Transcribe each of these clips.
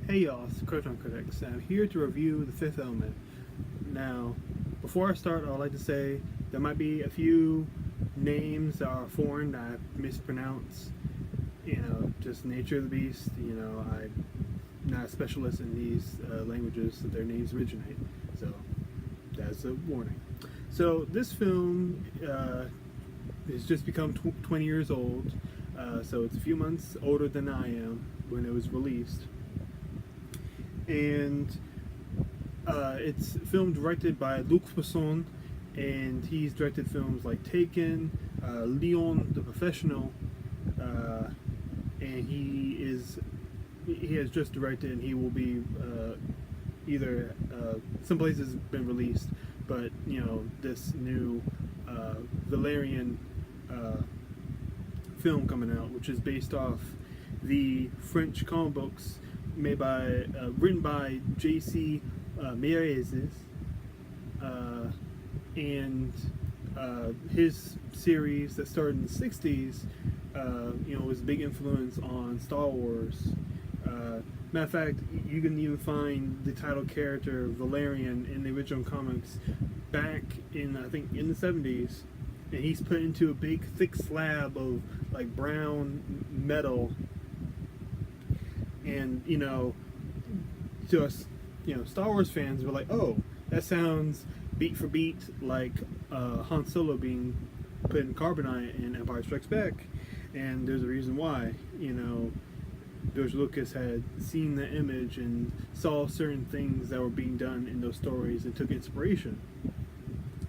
Hey y'all, it's Croton Critics. I'm here to review The Fifth Element. Now, before I start, I'd like to say there might be a few names that are foreign that I mispronounce. Just nature of the beast. I'm not a specialist in these languages that their names originate. So, that's a warning. So, this film has just become 20 years old. So, it's a few months older than I am when it was released. And it's film directed by Luc Besson, and he's directed films like Taken, Leon the Professional, and he has just directed, and he will be either some places been released, but this new Valerian film coming out, which is based off the French comic books written by J.C. Meyerezes, and his series that started in the 60s, was a big influence on Star Wars. Matter of fact, you can even find the title character Valerian in the original comics back in, I think, in the 70s, and he's put into a big thick slab of like brown metal. And to us, Star Wars fans were like, "Oh, that sounds beat for beat like Han Solo being put in carbonite in Empire Strikes Back." And there's a reason why. George Lucas had seen the image and saw certain things that were being done in those stories and took inspiration.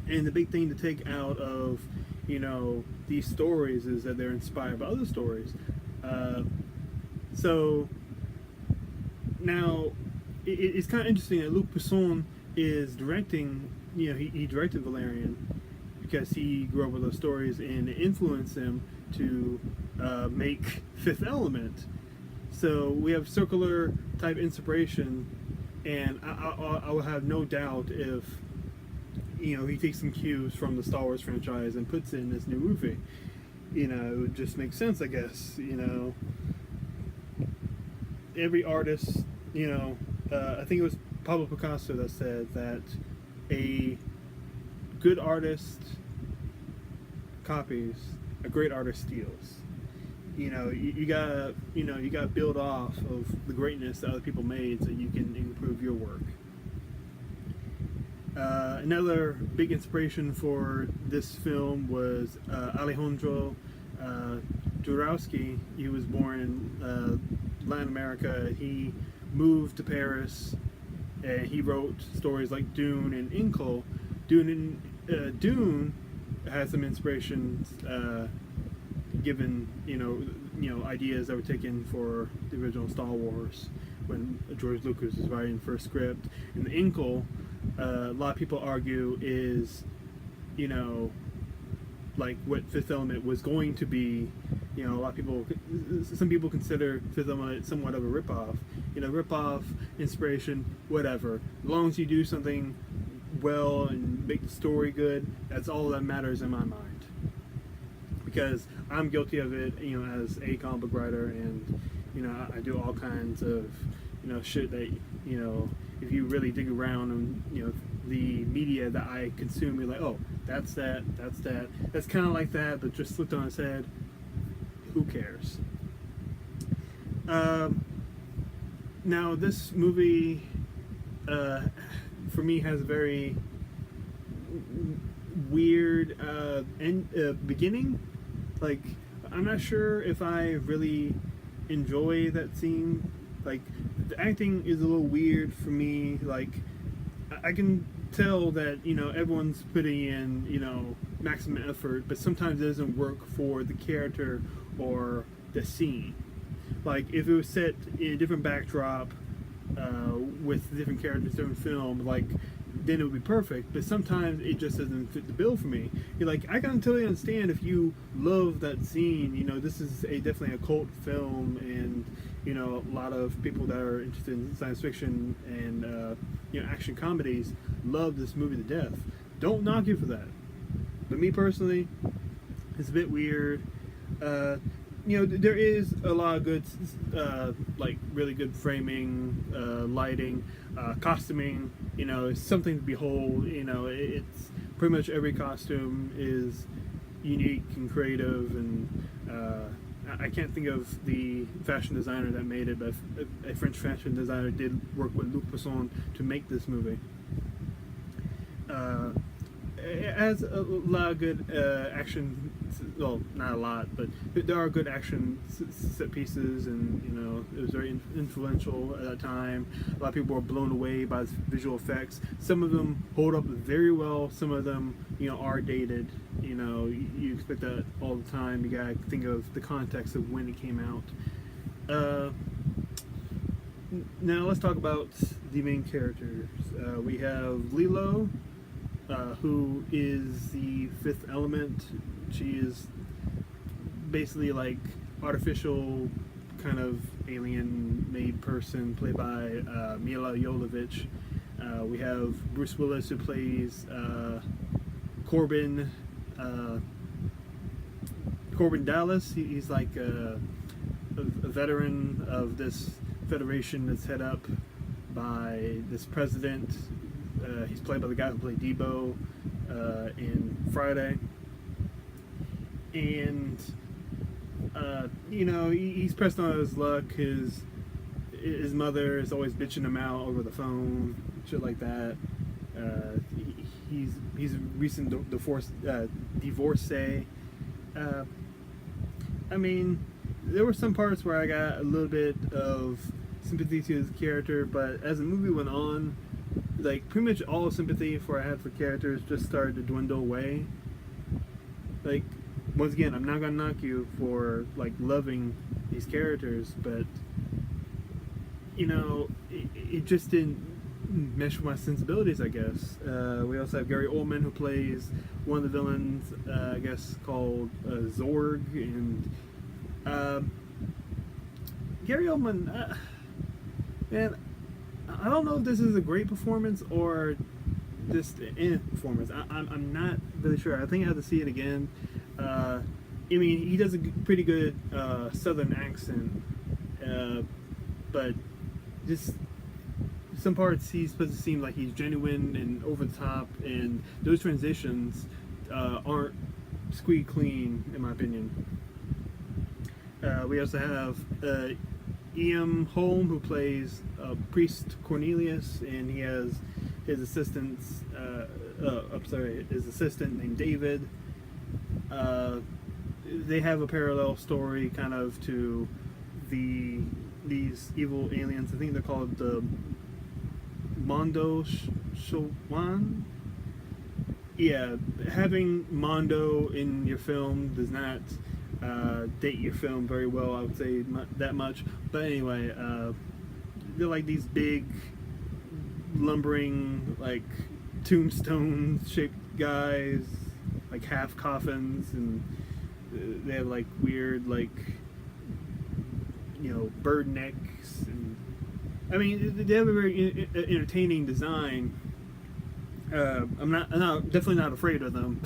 And the big thing to take out of these stories is that they're inspired by other stories. So now it's kind of interesting that Luc Besson is directing. He directed Valerian because he grew up with those stories, and it influenced him to make Fifth Element. So we have circular type inspiration, and I will have no doubt if he takes some cues from the Star Wars franchise and puts it in this new movie. It would just make sense, I guess. Every artist, I think it was Pablo Picasso that said that a good artist copies, a great artist steals. You gotta build off of the greatness that other people made so you can improve your work. Another big inspiration for this film was Alejandro Jodorowsky. He was born in Latin America. He moved to Paris, and he wrote stories like Dune and Inkle. Dune has some inspirations given ideas that were taken for the original Star Wars when George Lucas was writing the first script. And the Inkle, a lot of people argue, is like what Fifth Element was going to be. Some people consider Fifth Element somewhat of a ripoff. Ripoff, inspiration, whatever. As long as you do something well and make the story good, that's all that matters in my mind. Because I'm guilty of it, as a comic book writer, and I do all kinds of shit that if you really dig around and the media that I consume, you're like, oh, that's that's kind of like that, but just flipped on its head. Who cares? Now this movie, for me, has a very weird beginning. Like, I'm not sure if I really enjoy that scene. Like, the acting is a little weird for me. Like, I can tell that everyone's putting in maximum effort, but sometimes it doesn't work for the character or the scene. Like, if it was set in a different backdrop with different characters, different film, like, then it would be perfect. But sometimes it just doesn't fit the bill for me. You're like, I can totally understand if you love that scene. This is definitely a cult film, and a lot of people that are interested in science fiction and action comedies love this movie to death. Don't knock you for that. But me personally, it's a bit weird. there is a lot of good, like really good framing, lighting, costuming. It's something to behold. It's pretty much every costume is unique and creative, and I can't think of the fashion designer that made it, but a French fashion designer did work with Luc Besson to make this movie. Uh, it has a lot of good action. Well, not a lot, but there are good action set pieces, and it was very influential at that time. A lot of people were blown away by the visual effects. Some of them hold up very well. Some of them, are dated. You expect that all the time. You gotta think of the context of when it came out. Now let's talk about the main characters. We have Lilo, who is the fifth element. She is basically like artificial kind of alien made person played by Mila Jovovich. We have Bruce Willis, who plays Corbin Dallas. He's like a veteran of this federation that's head up by this president. He's played by the guy who played Debo in Friday. And he's pressed on his luck. His mother is always bitching him out over the phone, shit like that. He's a recent divorcee. I mean, there were some parts where I got a little bit of sympathy to his character, but as the movie went on, like pretty much all sympathy I had for characters just started to dwindle away. Like, once again, I'm not gonna knock you for like loving these characters, but it just didn't mesh with my sensibilities, I guess. We also have Gary Oldman, who plays one of the villains, I guess called Zorg, and Gary Oldman, man, I don't know if this is a great performance or just a performance. I'm not really sure. I think I have to see it again. I mean, he does a pretty good southern accent, but just some parts he's supposed to seem like he's genuine and over the top, and those transitions aren't squeaky clean, in my opinion. We also have E.M. Holm, who plays Priest Cornelius, and he has his assistants. His assistant named David. They have a parallel story, kind of, to these evil aliens. I think they're called the Mondo Shawan. Yeah, having Mondo in your film does not date your film very well, I would say that much. But anyway, they're like these big, lumbering, like tombstone shaped guys, like half coffins, and they have like weird, like, bird necks, and I mean, they have a very entertaining design. I'm definitely not afraid of them.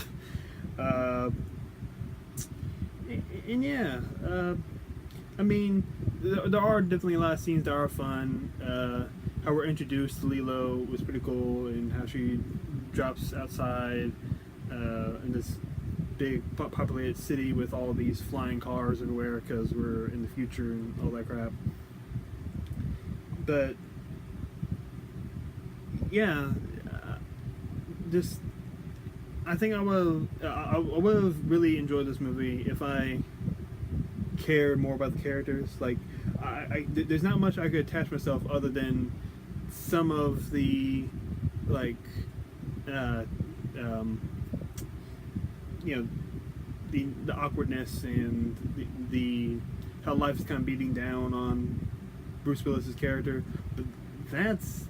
And yeah, I mean, there are definitely a lot of scenes that are fun. How we're introduced to Lilo was pretty cool, and how she drops outside in this big populated city with all these flying cars everywhere because we're in the future and all that crap. But yeah, just I think I would have really enjoyed this movie if I cared more about the characters. Like, there's not much I could attach myself other than some of the, like, the awkwardness and the how life is kind of beating down on Bruce Willis's character, but that's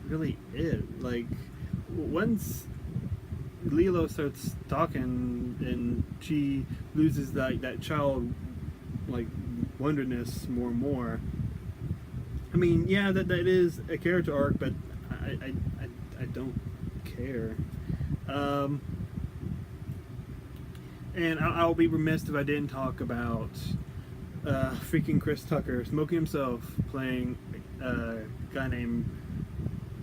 really it. Like, once Lilo starts talking and she loses that child like wonderness more and more. I mean, yeah, that is a character arc, but I don't care. And I'll be remiss if I didn't talk about freaking Chris Tucker, Smokey himself, playing a guy named,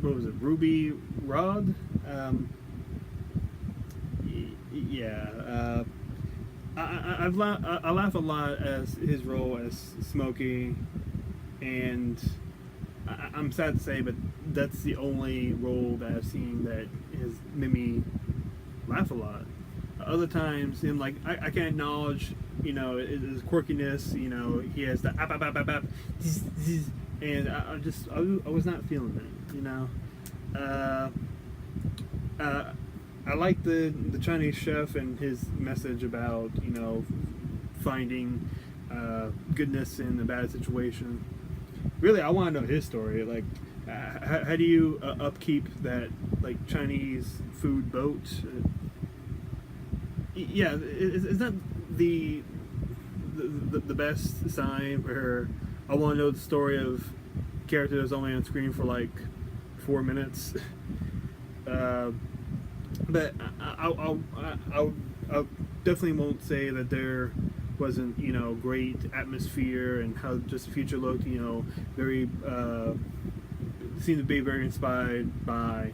what was it, Ruby Rod? Yeah. I laugh a lot as his role as Smokey, and I'm sad to say, but that's the only role that I've seen that has made me laugh a lot. Other times, him like I can acknowledge, his quirkiness. He has the ap ap ap ap ap, zzz, zzz, and I was not feeling it. I like the Chinese chef and his message about finding goodness in a bad situation. Really, I want to know his story. Like, how do you upkeep that like Chinese food boat? Yeah, is that the best sign for? I want to know the story of character that's only on screen for like 4 minutes. But I definitely won't say that there wasn't great atmosphere and how just the future looked. Very seemed to be very inspired by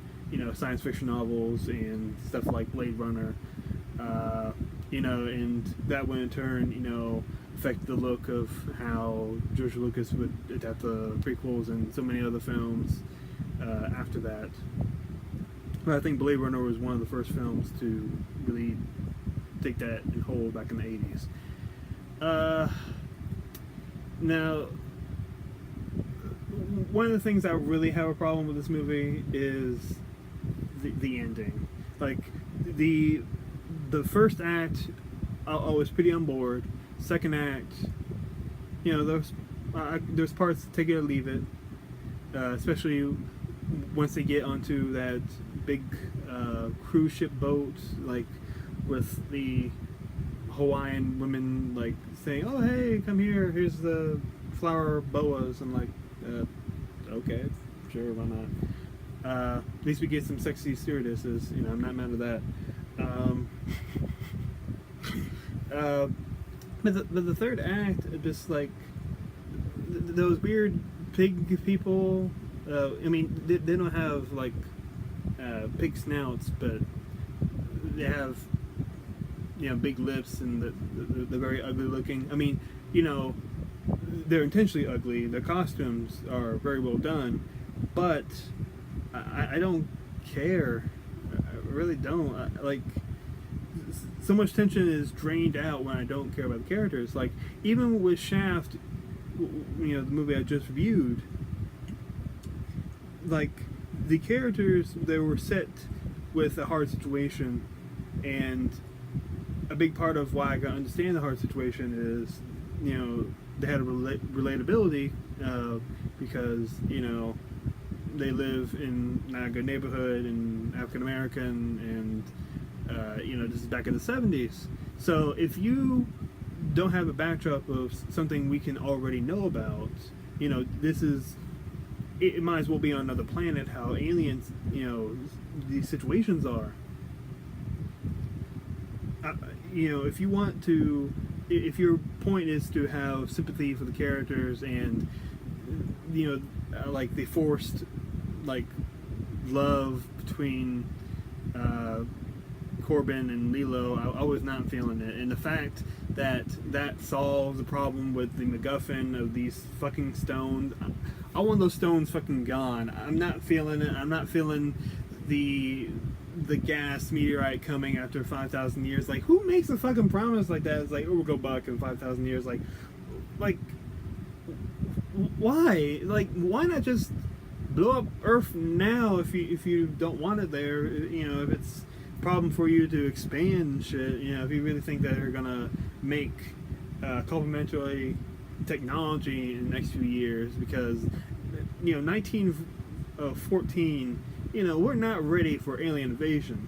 science fiction novels and stuff like Blade Runner. And that would in turn affect the look of how George Lucas would adapt the prequels and so many other films after that. But I think Blade Runner was one of the first films to really take that and hold back in the 80s. Now, one of the things I really have a problem with this movie is the ending. Like, the first act, I was pretty on board. Second act, there's parts take it or leave it, especially once they get onto that big cruise ship boat, like with the Hawaiian women like saying, "Oh hey, come here. Here's the flower boas." I'm like, okay, sure, why not? At least we get some sexy stewardesses. I'm not mad at that. But the third act, just like those weird pig people. They don't have like pig snouts, but they have big lips and they're very ugly looking. They're intentionally ugly. Their costumes are very well done, but I don't care. I really don't. So much tension is drained out when I don't care about the characters. Like, even with Shaft, the movie I just reviewed, like, the characters, they were set with a hard situation, and a big part of why I can understand the hard situation is, they had a relatability, because, they live in not a good neighborhood and African American, and this is back in the 70s. So if you don't have a backdrop of something we can already know about, it might as well be on another planet. How aliens, these situations are. If you want to, if your point is to have sympathy for the characters and like the forced love between Corbin and Lilo, I was not feeling it. And the fact that solves the problem with the MacGuffin of these fucking stones, I want those stones fucking gone. I'm not feeling it. I'm not feeling the gas meteorite coming after 5,000 years. Like, who makes a fucking promise like that? It's like, oh, we'll go back in 5,000 years. Like, why? Like, why not just blow up Earth now if you don't want it there? If it's a problem for you to expand and shit. If you really think that they're gonna make complementary technology in the next few years, because 1914, we're not ready for alien invasion.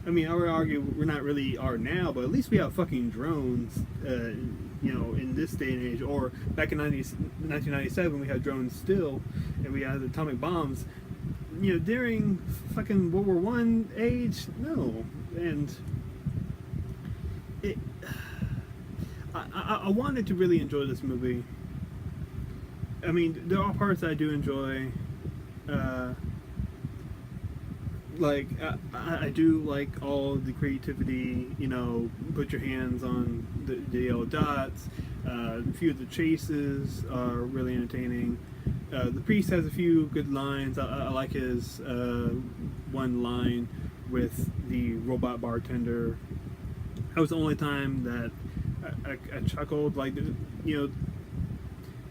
I would argue we're not really are now, but at least we have fucking drones, in this day and age. Or back in 1997, we had drones still, and we had atomic bombs. During fucking World War One age, no. And I wanted to really enjoy this movie. I mean, there are parts I do enjoy. Uh, like I do like all the creativity. You know, put your hands on the yellow dots. A few of the chases are really entertaining. The priest has a few good lines. I like his one line with the robot bartender. That was the only time that I chuckled. Like, you know,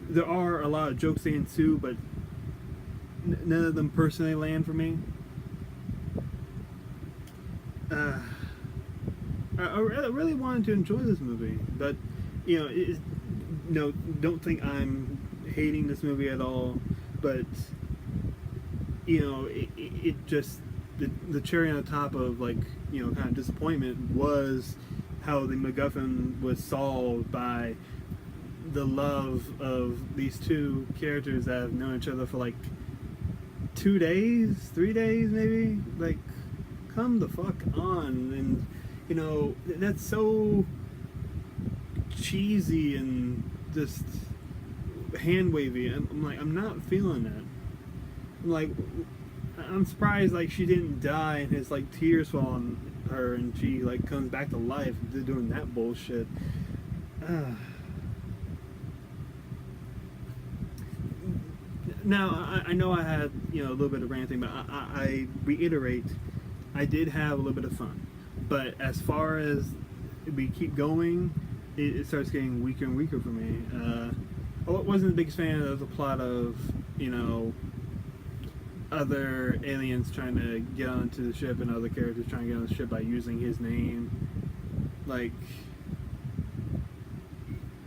there are a lot of jokes they ensue, but none of them personally land for me. Uh, I really wanted to enjoy this movie, but you know, no, don't think I'm hating this movie at all. But you know, it just the cherry on the top of, like, you know, kind of disappointment was how the MacGuffin was solved by the love of these two characters that have known each other for like 2 days, 3 days, maybe. Like, come the fuck on. And you know, that's so cheesy and just hand wavy. I'm like, I'm not feeling that. I'm like, I'm surprised like she didn't die and his like tears fall on her and she like comes back to life. They're doing that bullshit. Now I know I had, you know, a little bit of ranting, but I reiterate, I did have a little bit of fun. But as far as we keep going, it starts getting weaker and weaker for me. I wasn't the biggest fan of the plot of, you know, other aliens trying to get onto the ship and other characters trying to get on the ship by using his name. Like,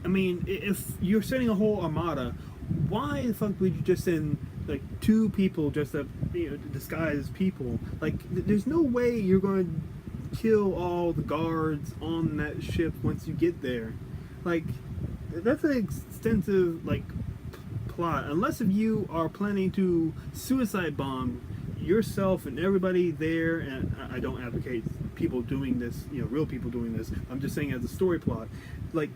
I mean, if you're sending a whole armada, why the fuck would you just send like two people just up, you know, disguised people? Like, there's no way you're going to kill all the guards on that ship once you get there. Like, that's an extensive like plot. Unless if you are planning to suicide bomb yourself and everybody there, and I don't advocate people doing this, you know, real people doing this. I'm just saying as a story plot. Like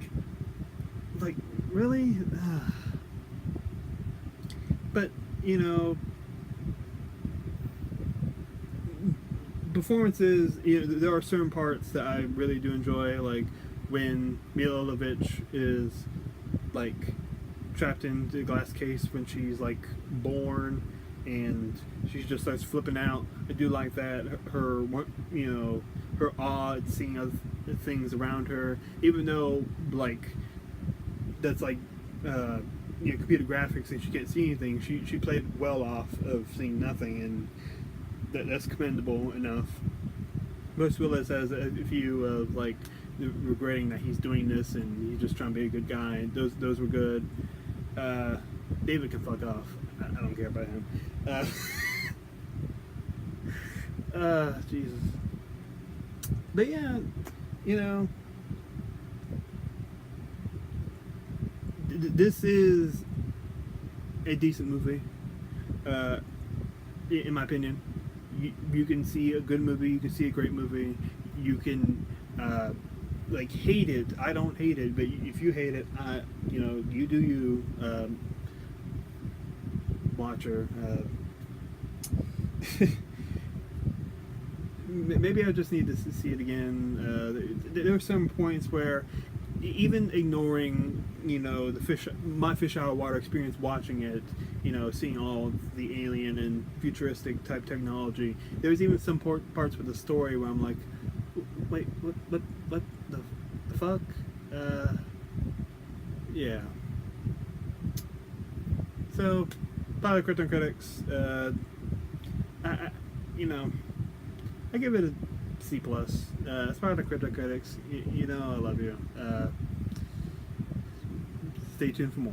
really. But you know, performances, you know, there are certain parts that I really do enjoy, like when Mila Jovovich is like trapped in the glass case when she's like born and she just starts flipping out. I do like that. Her, you know, her awe at seeing other things around her, even though like that's like you know, computer graphics and she can't see anything. She played well off of seeing nothing, and that's commendable enough. Bruce Willis has a few of like regretting that he's doing this and he's just trying to be a good guy. Those were good. David can fuck off. I don't care about him. Jesus. But yeah, you know, this is a decent movie. In my opinion, you can see a good movie. You can see a great movie. You can like hate it. I don't hate it, but if you hate it, you know, you do you. Watcher. Maybe I just need to see it again. There are some points where, even ignoring, you know, my fish out of water experience watching it, you know, seeing all the alien and futuristic type technology, there's even some parts with the story where I'm like, wait, what the fuck? Yeah. So, by the Krypton critics, you know, I give it a C+. As part of the Krypton critics, you know, I love you. Stay tuned for more.